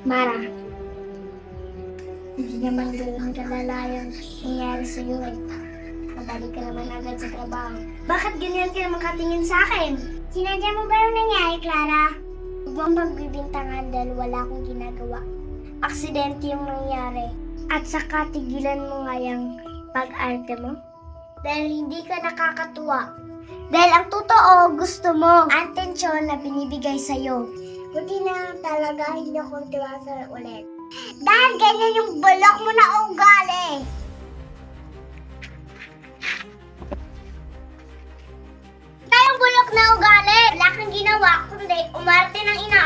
Mara, hindi naman ganun kalala yung nangyari sa'yo eh. Mabalik ka naman agad sa trabaho. Bakit ganyan ka naman katingin sa akin? Sinadya mo ba yung nangyari, Clara? Huwag mong pagbibintangan dahil wala akong ginagawa. Aksidente yung nangyari. At saka tigilan mo nga yung pag-arte mo. Dahil hindi ka nakakatuwa. Dahil ang totoo, gusto mo ang atensyon na binibigay sa'yo. Buti na talaga hindi ako tiwasa ulit. Dahil ganyan yung bulok mo na ugali. Tayong bulok na ugali. Wala kang ginawa kundi umarte ng ina